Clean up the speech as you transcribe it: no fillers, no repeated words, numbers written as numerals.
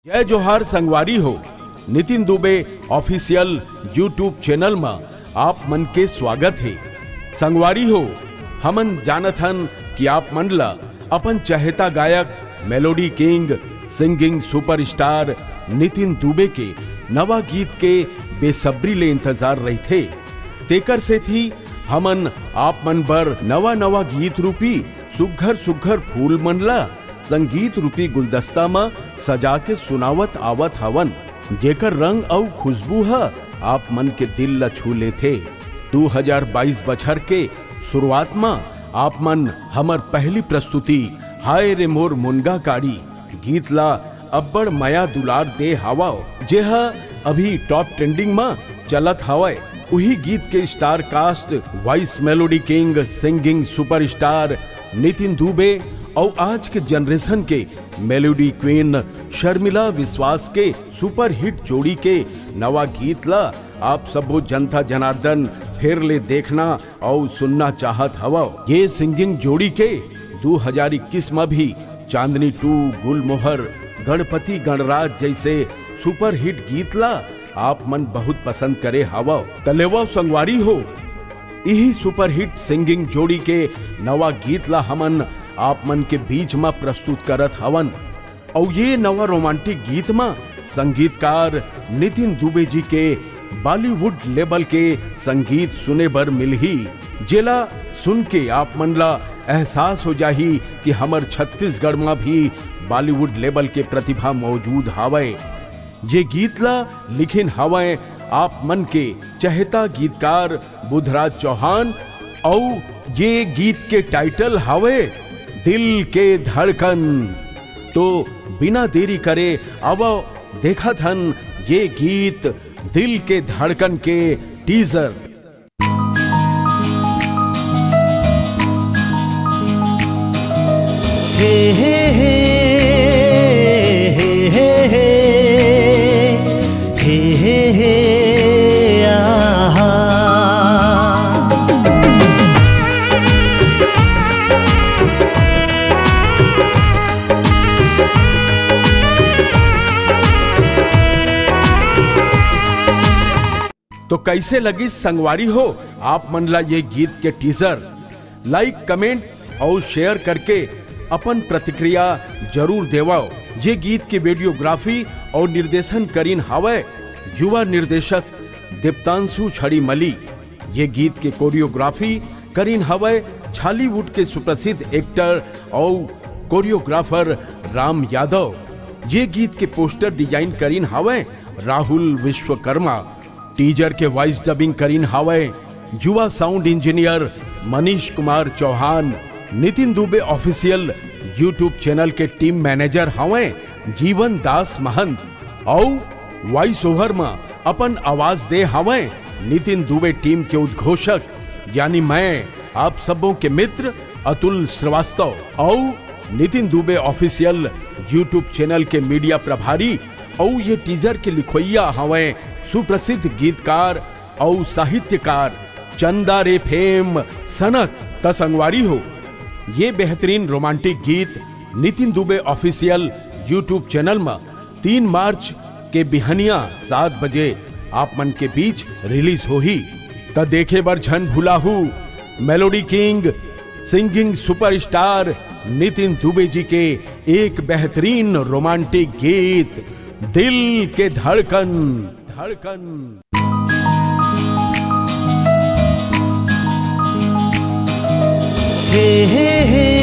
जय जोहार संगवारी हो। Nitin Dubey official YouTube channel में आप मन के स्वागत है। संगवारी हो, हमन जानत हन कि आप मन ला अपन चहेता गायक melody king singing superstar Nitin Dubey के नवा गीत के बेसब्री ले इंतजार रही थे। तेकर से थी हमन आप मन बर नवा नवा गीत रूपी सुघर सुघर फूल मन ला संगीत रूपी गुलदस्ता में सजा के सुनावत आवत हवन, जेकर रंग और खुशबू है आप मन के दिल ला छू ले थे। 2022 बछर के शुरुआत में आप मन हमर पहली प्रस्तुति हाय रे मोर मुनगा काड़ी गीत ला अब्बड़ माया दुलार दे हवा, जेह अभी टॉप ट्रेंडिंग में चलत हवय। वही गीत के star cast voice melody king singing superstar Nitin Dubey और आज के जनरेशन के मेलोडी क्वीन शर्मिला विश्वास के सुपर हिट जोड़ी के नवा गीत ला आप सबो जनता जनार्दन फिर ले देखना और सुनना चाहत हवा। ये सिंगिंग जोड़ी के 2021 में भी चांदनी 2, गुलमोहर, गणपति गणराज जैसे सुपर हिट गीत ला आप मन बहुत पसंद करे हवा। तलेवा संगवारी हो, यही सुपर हिट सिंगिंग जोड़ी के नवा गीत ला हमन आप मन के बीच में प्रस्तुत करत हवन। और ये नवा रोमांटिक गीत में संगीतकार नितिन दुबे जी के बॉलीवुड लेवल के संगीत सुने बर मिलही, जेला सुन के आप मन ला एहसास हो जाही कि हमर छत्तीसगढ़ में भी बॉलीवुड लेवल के प्रतिभा मौजूद हावय। ये गीत ला लिखिन हावय आप मन के चहेता गीतकार बुधराज चौहान और ये गीत के टाइटल हावय दिल के धड़कन। तो बिना देरी करे अब देखा थन ये गीत दिल के धड़कन के टीजर। हे हे हे हे हे हे हे हे आहा। तो कैसे लगी संगवारी हो आप मन ला ये गीत के टीजर? लाइक कमेंट और शेयर करके अपन प्रतिक्रिया जरूर देवाओ। ये गीत की वीडियोग्राफी और निर्देशन करीन हावय युवा निर्देशक दीप्तांशु छड़ीमली। ये गीत के कोरियोग्राफी करीन हावय छालीवुड के सुप्रसिद्ध एक्टर और कोरियोग्राफर राम यादव। ये गीत के पोस्टर डिजाइन करीन हावय राहुल विश्वकर्मा। टीजर के वॉइस डबिंग करीन हावय युवा sound engineer Manish Kumar Chauhan. Nitin Dubey official YouTube channel के टीम मैनेजर हावय जीवन दास महंत और वॉइस ओवर में अपन आवाज दे हावय नितिन दुबे टीम के उद्घोषक यानी मैं आप सबों के मित्र अतुल श्रीवास्तव और Nitin Dubey official YouTube channel के मीडिया प्रभारी और ये टीजर के लिखोइया हावय सुप्रसिद्ध गीतकार और साहित्यकार चंदा रे फेम सनक। तसंगवारी हो, ये बेहतरीन रोमांटिक गीत Nitin Dubey official YouTube channel में 3 मार्च के बिहनिया 7 बजे आप मन के बीच रिलीज हो ही। त देखे बर झन भुलाहू melody king singing superstar Nitin Dubey ji के एक बेहतरीन रोमांटिक गीत दिल के धड़कन धड़कन। हे हे हे